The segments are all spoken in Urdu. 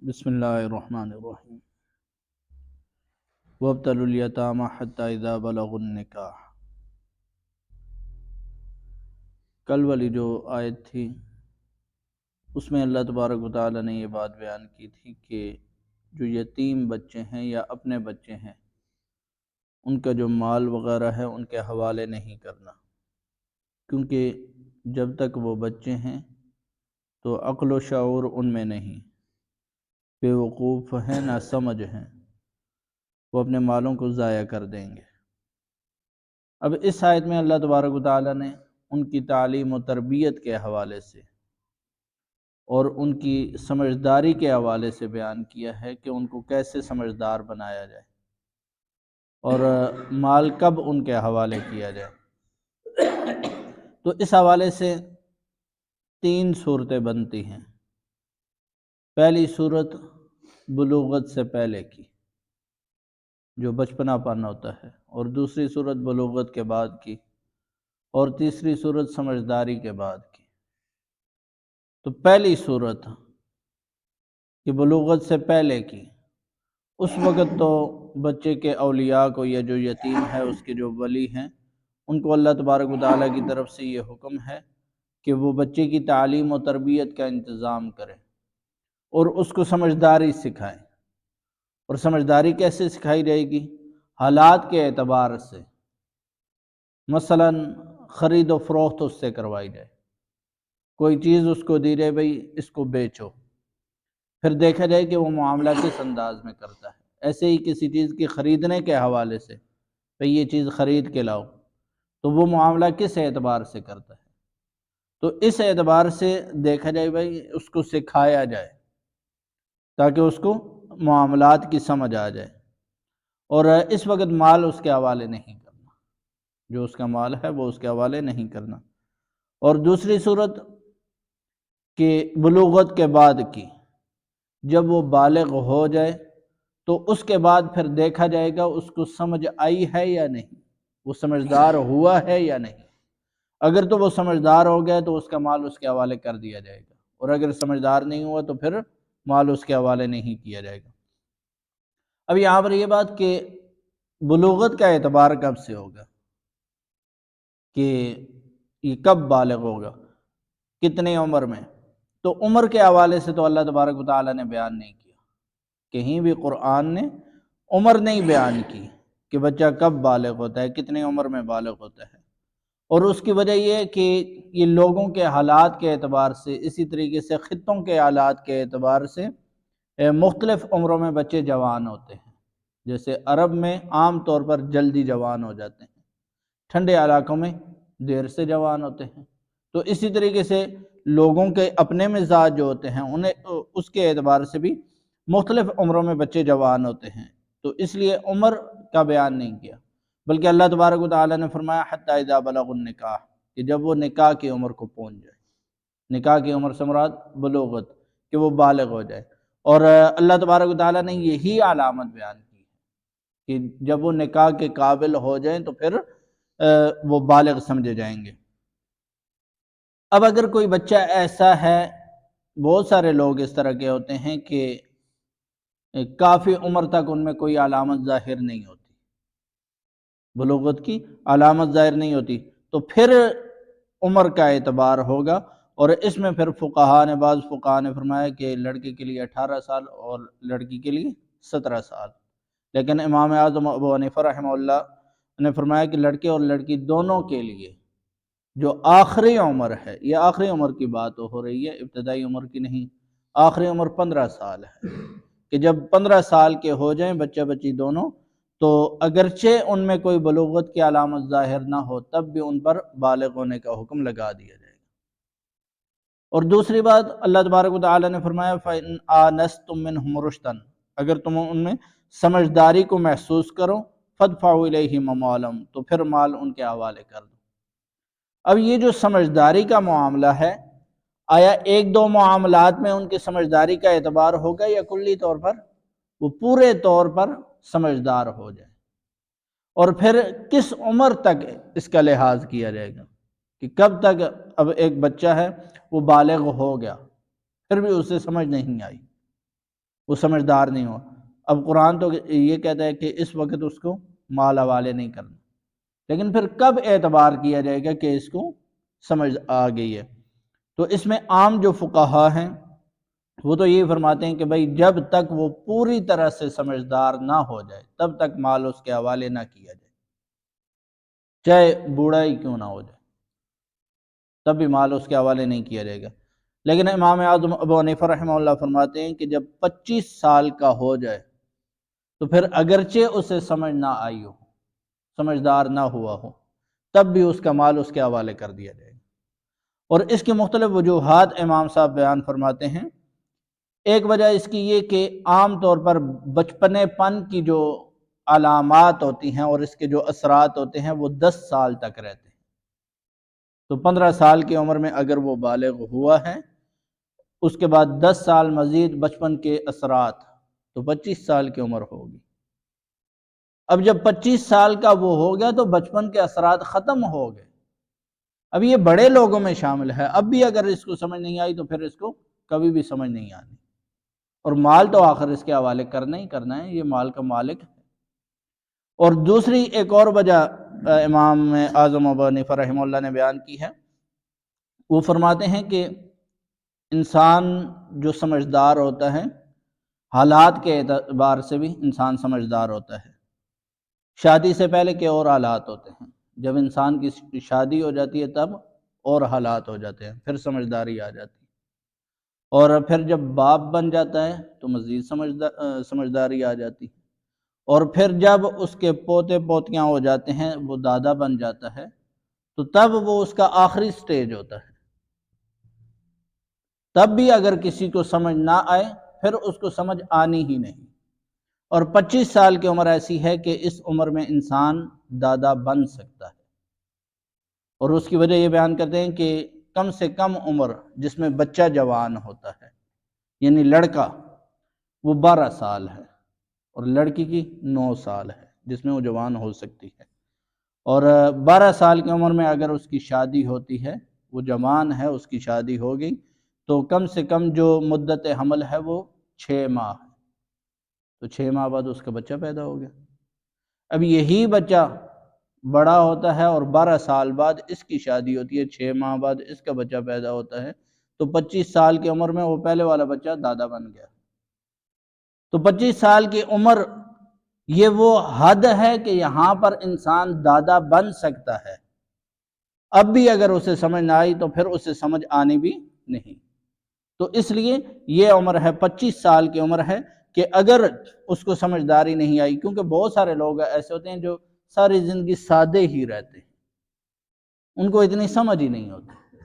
بسم اللہ الرحمن الرحیم وابتلوا الیتامى حتی اذا بلغوا النکاح۔ کل والی جو آیت تھی اس میں اللہ تبارک و تعالی نے یہ بات بیان کی تھی کہ جو یتیم بچے ہیں یا اپنے بچے ہیں ان کا جو مال وغیرہ ہے ان کے حوالے نہیں کرنا، کیونکہ جب تک وہ بچے ہیں تو عقل و شعور ان میں نہیں، بے وقوف ہیں، نہ سمجھ ہیں، وہ اپنے مالوں کو ضائع کر دیں گے۔ اب اس آیت میں اللہ تبارک و تعالی نے ان کی تعلیم و تربیت کے حوالے سے اور ان کی سمجھداری کے حوالے سے بیان کیا ہے کہ ان کو کیسے سمجھدار بنایا جائے اور مال کب ان کے حوالے کیا جائے۔ تو اس حوالے سے 3 صورتیں بنتی ہیں۔ پہلی صورت بلوغت سے پہلے کی، جو بچپنا پن ہوتا ہے، اور دوسری صورت بلوغت کے بعد کی، اور تیسری صورت سمجھداری کے بعد کی۔ تو پہلی صورت کہ بلوغت سے پہلے کی، اس وقت تو بچے کے اولیاء کو یا جو یتیم ہے اس کے جو ولی ہیں ان کو اللہ تبارک و تعالیٰ کی طرف سے یہ حکم ہے کہ وہ بچے کی تعلیم و تربیت کا انتظام کریں اور اس کو سمجھداری سکھائیں۔ اور سمجھداری کیسے سکھائی جائے گی؟ حالات کے اعتبار سے، مثلا خرید و فروخت اس سے کروائی جائے، کوئی چیز اس کو دی جائے، بھئی اس کو بیچو، پھر دیکھا جائے کہ وہ معاملہ کس انداز میں کرتا ہے۔ ایسے ہی کسی چیز کی خریدنے کے حوالے سے، بھئی یہ چیز خرید کے لاؤ، تو وہ معاملہ کس اعتبار سے کرتا ہے، تو اس اعتبار سے دیکھا جائے، بھئی اس کو سکھایا جائے تاکہ اس کو معاملات کی سمجھ آ جائے۔ اور اس وقت مال اس کے حوالے نہیں کرنا، جو اس کا مال ہے وہ اس کے حوالے نہیں کرنا۔ اور دوسری صورت کہ بلوغت کے بعد کی، جب وہ بالغ ہو جائے تو اس کے بعد پھر دیکھا جائے گا اس کو سمجھ آئی ہے یا نہیں، وہ سمجھدار ہوا ہے یا نہیں۔ اگر تو وہ سمجھدار ہو گیا تو اس کا مال اس کے حوالے کر دیا جائے گا، اور اگر سمجھدار نہیں ہوا تو پھر مال اس کے حوالے نہیں کیا جائے گا۔ اب یہاں پر یہ بات کہ بلوغت کا اعتبار کب سے ہوگا، کہ یہ کب بالغ ہوگا، کتنے عمر میں، تو عمر کے حوالے سے تو اللہ تبارک و تعالیٰ نے بیان نہیں کیا، کہیں بھی قرآن نے عمر نہیں بیان کی کہ بچہ کب بالغ ہوتا ہے، کتنے عمر میں بالغ ہوتا ہے۔ اور اس کی وجہ یہ ہے کہ یہ لوگوں کے حالات کے اعتبار سے، اسی طریقے سے خطوں کے حالات کے اعتبار سے مختلف عمروں میں بچے جوان ہوتے ہیں۔ جیسے عرب میں عام طور پر جلدی جوان ہو جاتے ہیں، ٹھنڈے علاقوں میں دیر سے جوان ہوتے ہیں۔ تو اسی طریقے سے لوگوں کے اپنے مزاج جو ہوتے ہیں انہیں اس کے اعتبار سے بھی مختلف عمروں میں بچے جوان ہوتے ہیں، تو اس لیے عمر کا بیان نہیں کیا، بلکہ اللہ تبارک و تعالیٰ نے فرمایا حتی اذا بلغوا النکاح، کہ جب وہ نکاح کی عمر کو پہنچ جائے۔ نکاح کی عمر سے مراد بلوغت، کہ وہ بالغ ہو جائے۔ اور اللہ تبارک و تعالیٰ نے یہی علامت بیان کی ہے کہ جب وہ نکاح کے قابل ہو جائیں تو پھر وہ بالغ سمجھے جائیں گے۔ اب اگر کوئی بچہ ایسا ہے، بہت سارے لوگ اس طرح کے ہوتے ہیں کہ کافی عمر تک ان میں کوئی علامت ظاہر نہیں ہوتی، بلوغت کی علامت ظاہر نہیں ہوتی، تو پھر عمر کا اعتبار ہوگا۔ اور اس میں پھر بعض فقہاء نے فرمایا کہ لڑکے کے لیے 18 سال اور لڑکی کے لیے 17 سال، لیکن امام اعظم ابو حنیفہ رحمہ اللہ نے فرمایا کہ لڑکے اور لڑکی دونوں کے لیے جو آخری عمر ہے، یہ آخری عمر کی بات ہو رہی ہے، ابتدائی عمر کی نہیں، آخری عمر 15 سال ہے، کہ جب 15 سال کے ہو جائیں بچہ بچی دونوں، تو اگرچہ ان میں کوئی بلوغت کی علامت ظاہر نہ ہو تب بھی ان پر بالغ ہونے کا حکم لگا دیا جائے گا۔ اور دوسری بات اللہ تبارک و تعالیٰ نے فرمایا فَإِنْ آنَسْتُم مِّنْهُمْ رُشْدًا، اگر تم ان میں سمجھداری کو محسوس کرو فَادْفَعُوا إِلَيْهِمْ أَمْوَالَهُمْ، تو پھر مال ان کے حوالے کر دو۔ اب یہ جو سمجھداری کا معاملہ ہے، آیا ایک دو معاملات میں ان کی سمجھداری کا اعتبار ہوگا یا کلی طور پر وہ پورے طور پر سمجھدار ہو جائے؟ اور پھر کس عمر تک اس کا لحاظ کیا جائے گا کہ کب تک اب ایک بچہ ہے وہ بالغ ہو گیا پھر بھی اسے سمجھ نہیں آئی، وہ سمجھدار نہیں ہوا۔ اب قرآن تو یہ کہتا ہے کہ اس وقت اس کو مال حوالے نہیں کرنا، لیکن پھر کب اعتبار کیا جائے گا کہ اس کو سمجھ آ گئی ہے؟ تو اس میں عام جو فقہا ہیں وہ تو یہ فرماتے ہیں کہ بھائی جب تک وہ پوری طرح سے سمجھدار نہ ہو جائے تب تک مال اس کے حوالے نہ کیا جائے، چاہے بوڑھا ہی کیوں نہ ہو جائے، تب بھی مال اس کے حوالے نہیں کیا جائے گا۔ لیکن امام اعظم ابو حنیفہ رحمہ اللہ فرماتے ہیں کہ جب 25 سال کا ہو جائے تو پھر اگرچہ اسے سمجھ نہ آئی ہو، سمجھدار نہ ہوا ہو، تب بھی اس کا مال اس کے حوالے کر دیا جائے گا۔ اور اس کی مختلف وجوہات امام صاحب بیان فرماتے ہیں۔ ایک وجہ اس کی یہ کہ عام طور پر بچپنے پن کی جو علامات ہوتی ہیں اور اس کے جو اثرات ہوتے ہیں وہ 10 سال تک رہتے ہیں۔ تو 15 سال کی عمر میں اگر وہ بالغ ہوا ہے، اس کے بعد 10 سال مزید بچپن کے اثرات، تو 25 سال کی عمر ہوگی۔ اب جب 25 سال کا وہ ہو گیا تو بچپن کے اثرات ختم ہو گئے، اب یہ بڑے لوگوں میں شامل ہے، اب بھی اگر اس کو سمجھ نہیں آئی تو پھر اس کو کبھی بھی سمجھ نہیں آنی، اور مال تو آخر اس کے حوالے کرنا ہی کرنا ہے، یہ مال کا مالک ہے۔ اور دوسری ایک اور وجہ امام اعظم ابو حنیفہ رحمہ اللہ نے بیان کی ہے، وہ فرماتے ہیں کہ انسان جو سمجھدار ہوتا ہے، حالات کے اعتبار سے بھی انسان سمجھدار ہوتا ہے۔ شادی سے پہلے کے اور حالات ہوتے ہیں، جب انسان کی شادی ہو جاتی ہے تب اور حالات ہو جاتے ہیں، پھر سمجھداری آ جاتی ہے، اور پھر جب باپ بن جاتا ہے تو مزید سمجھداری آ جاتی ہے، اور پھر جب اس کے پوتے پوتیاں ہو جاتے ہیں، وہ دادا بن جاتا ہے، تو تب وہ اس کا آخری سٹیج ہوتا ہے۔ تب بھی اگر کسی کو سمجھ نہ آئے پھر اس کو سمجھ آنی ہی نہیں۔ اور 25 سال کی عمر ایسی ہے کہ اس عمر میں انسان دادا بن سکتا ہے، اور اس کی وجہ یہ بیان کرتے ہیں کہ کم سے کم عمر جس میں بچہ جوان ہوتا ہے، یعنی لڑکا، وہ 12 سال ہے، اور لڑکی کی 9 سال ہے جس میں وہ جوان ہو سکتی ہے۔ اور 12 سال کی عمر میں اگر اس کی شادی ہوتی ہے، وہ جوان ہے، اس کی شادی ہو گئی، تو کم سے کم جو مدت حمل ہے وہ 6 ماہ ہے، تو 6 ماہ بعد اس کا بچہ پیدا ہو گیا۔ اب یہی بچہ بڑا ہوتا ہے اور 12 سال بعد اس کی شادی ہوتی ہے، 6 ماہ بعد اس کا بچہ پیدا ہوتا ہے، تو 25 سال کی عمر میں وہ پہلے والا بچہ دادا بن گیا۔ تو 25 سال کی عمر یہ وہ حد ہے کہ یہاں پر انسان دادا بن سکتا ہے، اب بھی اگر اسے سمجھ نہ آئی تو پھر اسے سمجھ آنی بھی نہیں۔ تو اس لیے یہ عمر ہے، 25 سال کی عمر ہے، کہ اگر اس کو سمجھداری نہیں آئی، کیونکہ بہت سارے لوگ ایسے ہوتے ہیں جو ساری زندگی سادے ہی رہتے ہیں، ان کو اتنی سمجھ ہی نہیں ہوتی،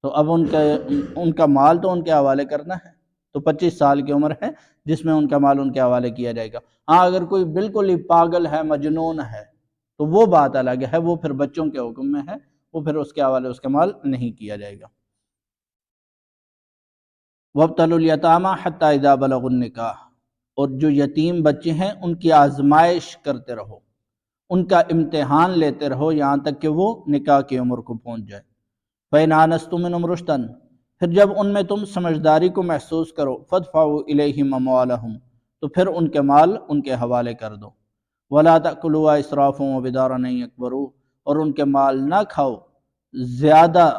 تو اب ان کا مال تو ان کے حوالے کرنا ہے، تو 25 سال کی عمر ہے جس میں ان کا مال ان کے حوالے کیا جائے گا۔ ہاں اگر کوئی بالکل ہی پاگل ہے، مجنون ہے، تو وہ بات الگ ہے، وہ پھر بچوں کے حکم میں ہے، وہ پھر اس کے حوالے اس کا مال نہیں کیا جائے گا۔ وَابْتَلُوا الْيَتَامَى حَتَّى إِذَا بَلَغُوا النِّكَاحَ، اور جو یتیم بچے ہیں ان کی آزمائش کرتے رہو، ان کا امتحان لیتے رہو یہاں تک کہ وہ نکاح کی عمر کو پہنچ جائے۔ فَإِنْ آنَسْتُم مِّنْهُمْ رُشْدًا، پھر جب ان میں تم سمجھداری کو محسوس کرو، فَادْفَعُوا إِلَيْهِمْ أَمْوَالَهُمْ، تو پھر ان کے مال ان کے حوالے کر دو۔ وَلَا تَأْكُلُوهَا إِسْرَافًا وَبِدَارًا أَن يَكْبَرُوا، اور ان کے مال نہ کھاؤ زیادہ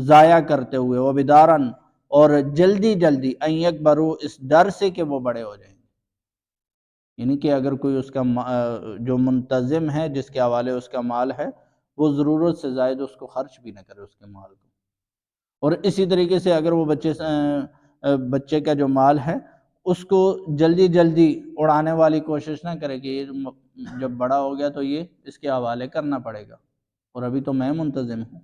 ضائع کرتے ہوئے، وَبِدَارًا، اور جلدی جلدی، أَن يَكْبَرُوا، اس ڈر سے کہ وہ بڑے ہو جائیں گے، یعنی کہ اگر کوئی اس کا جو منتظم ہے، جس کے حوالے اس کا مال ہے، وہ ضرورت سے زائد اس کو خرچ بھی نہ کرے اس کے مال کو۔ اور اسی طریقے سے اگر وہ بچے کا جو مال ہے اس کو جلدی جلدی اڑانے والی کوشش نہ کرے کہ یہ جب بڑا ہو گیا تو یہ اس کے حوالے کرنا پڑے گا، اور ابھی تو میں منتظم ہوں،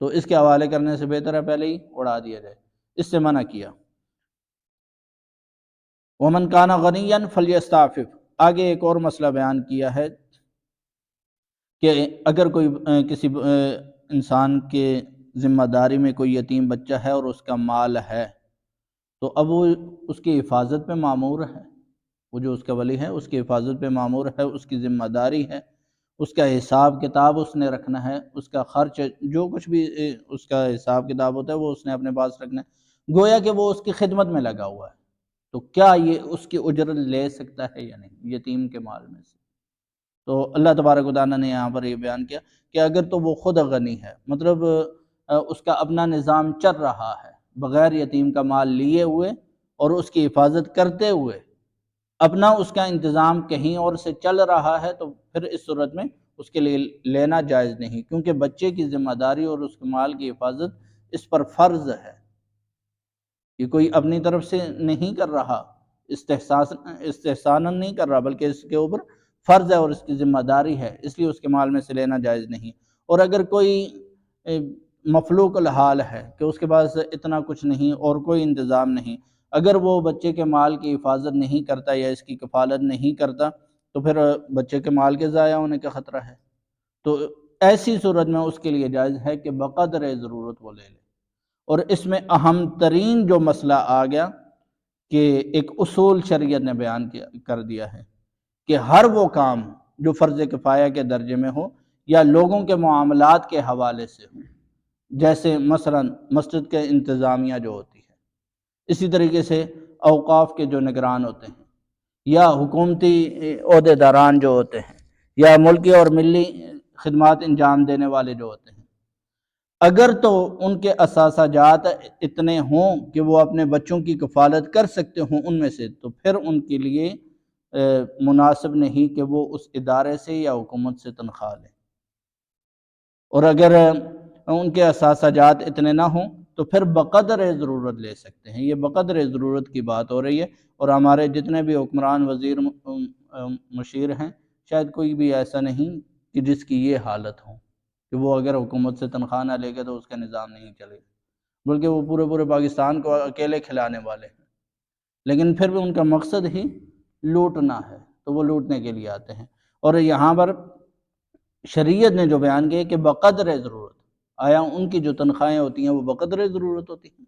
تو اس کے حوالے کرنے سے بہتر ہے پہلے ہی اڑا دیا جائے، اس سے منع کیا۔ وَمَنْ كَانَ غَنِيًّا فَلْيَسْتَعْفِفْ، آگے ایک اور مسئلہ بیان کیا ہے کہ اگر کوئی کسی انسان کے ذمہ داری میں کوئی یتیم بچہ ہے اور اس کا مال ہے، تو اب وہ اس کی حفاظت پہ مامور ہے، وہ جو اس کا ولی ہے اس کی حفاظت پہ مامور ہے، اس کی ذمہ داری ہے، اس کا حساب کتاب اس نے رکھنا ہے، اس کا خرچ جو کچھ بھی اس کا حساب کتاب ہوتا ہے وہ اس نے اپنے پاس رکھنا ہے، گویا کہ وہ اس کی خدمت میں لگا ہوا ہے۔ تو کیا یہ اس کی اجرت لے سکتا ہے یا نہیں یتیم کے مال میں سے؟ تو اللہ تبارک و تعالیٰ نے یہاں پر یہ بیان کیا کہ اگر تو وہ خود غنی ہے، مطلب اس کا اپنا نظام چل رہا ہے بغیر یتیم کا مال لیے ہوئے اور اس کی حفاظت کرتے ہوئے، اپنا اس کا انتظام کہیں اور سے چل رہا ہے، تو پھر اس صورت میں اس کے لیے لینا جائز نہیں، کیونکہ بچے کی ذمہ داری اور اس کے مال کی حفاظت اس پر فرض ہے۔ یہ کوئی اپنی طرف سے نہیں کر رہا، استحساناً نہیں کر رہا، بلکہ اس کے اوپر فرض ہے اور اس کی ذمہ داری ہے، اس لیے اس کے مال میں سے لینا جائز نہیں۔ اور اگر کوئی مفلوق الحال ہے کہ اس کے پاس اتنا کچھ نہیں اور کوئی انتظام نہیں، اگر وہ بچے کے مال کی حفاظت نہیں کرتا یا اس کی کفالت نہیں کرتا، تو پھر بچے کے مال کے ضائع ہونے کا خطرہ ہے۔ تو ایسی صورت میں اس کے لیے جائز ہے کہ بقدر ضرورت وہ لے لے۔ اور اس میں اہم ترین جو مسئلہ آ گیا کہ ایک اصول شریعت نے بیان کر دیا ہے کہ ہر وہ کام جو فرض کفایہ کے درجے میں ہو یا لوگوں کے معاملات کے حوالے سے ہو، جیسے مثلا مسجد کے انتظامیہ جو ہوتی ہے، اسی طریقے سے اوقاف کے جو نگران ہوتے ہیں، یا حکومتی عہدے داران جو ہوتے ہیں، یا ملکی اور ملی خدمات انجام دینے والے جو ہوتے ہیں، اگر تو ان کے اثاثہ جات اتنے ہوں کہ وہ اپنے بچوں کی کفالت کر سکتے ہوں ان میں سے، تو پھر ان کے لیے مناسب نہیں کہ وہ اس ادارے سے یا حکومت سے تنخواہ لیں۔ اور اگر ان کے اثاثہ جات اتنے نہ ہوں تو پھر بقدر ضرورت لے سکتے ہیں۔ یہ بقدر ضرورت کی بات ہو رہی ہے، اور ہمارے جتنے بھی حکمران، وزیر، مشیر ہیں، شاید کوئی بھی ایسا نہیں کہ جس کی یہ حالت ہو کہ وہ اگر حکومت سے تنخواہ نہ لے گا تو اس کا نظام نہیں چلے گا، بلکہ وہ پورے پاکستان کو اکیلے کھلانے والے ہیں، لیکن پھر بھی ان کا مقصد ہی لوٹنا ہے، تو وہ لوٹنے کے لیے آتے ہیں۔ اور یہاں پر شریعت نے جو بیان کیا کہ بقدر ضرورت، آیا ان کی جو تنخواہیں ہوتی ہیں وہ بقدر ضرورت ہوتی ہیں؟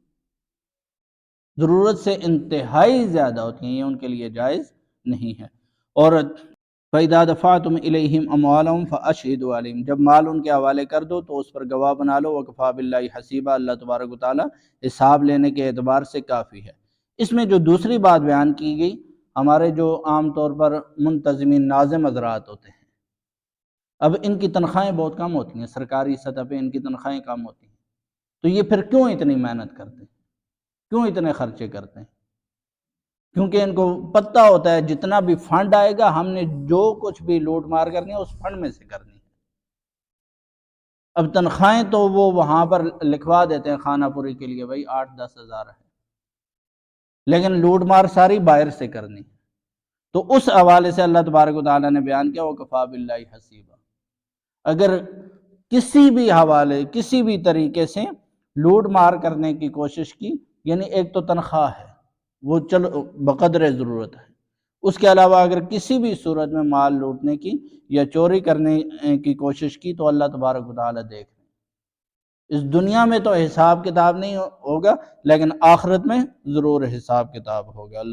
ضرورت سے انتہائی زیادہ ہوتی ہیں، یہ ان کے لیے جائز نہیں ہے۔ اور فَإِذَا دَفَعْتُمْ إِلَيْهِمْ أَمْوَالَهُمْ فَأَشْهِدُوا عَلَيْهِمْ، جب مال ان کے حوالے کر دو تو اس پر گواہ بنا لو، وَكَفَىٰ بِاللَّهِ حَسِيبًا، اللہ تبارک و تعالیٰ حساب لینے کے اعتبار سے کافی ہے۔ اس میں جو دوسری بات بیان کی گئی، ہمارے جو عام طور پر منتظمین، ناظم حضرات ہوتے ہیں، اب ان کی تنخواہیں بہت کم ہوتی ہیں، سرکاری سطح پہ ان کی تنخواہیں کم ہوتی ہیں، تو یہ پھر کیوں اتنی محنت کرتے ہیں، کیوں اتنے خرچے کرتے ہیں؟ کیونکہ ان کو پتہ ہوتا ہے جتنا بھی فنڈ آئے گا ہم نے جو کچھ بھی لوٹ مار کرنی ہے اس فنڈ میں سے کرنی ہے۔ اب تنخواہیں تو وہ وہاں پر لکھوا دیتے ہیں خانہ پوری کے لیے، بھائی 8-10 ہزار ہے، لیکن لوٹ مار ساری باہر سے کرنی ہے۔ تو اس حوالے سے اللہ تبارک و تعالیٰ نے بیان کیا وَكَفَىٰ بِاللَّهِ حَسِيبًا، اگر کسی بھی حوالے، کسی بھی طریقے سے لوٹ مار کرنے کی کوشش کی، یعنی ایک تو تنخواہ ہے وہ چلو بقدر ضرورت ہے، اس کے علاوہ اگر کسی بھی صورت میں مال لوٹنے کی یا چوری کرنے کی کوشش کی تو اللہ تبارک و تعالیٰ دیکھ رہے ہیں۔ اس دنیا میں تو حساب کتاب نہیں ہوگا، لیکن آخرت میں ضرور حساب کتاب ہوگا۔ اللہ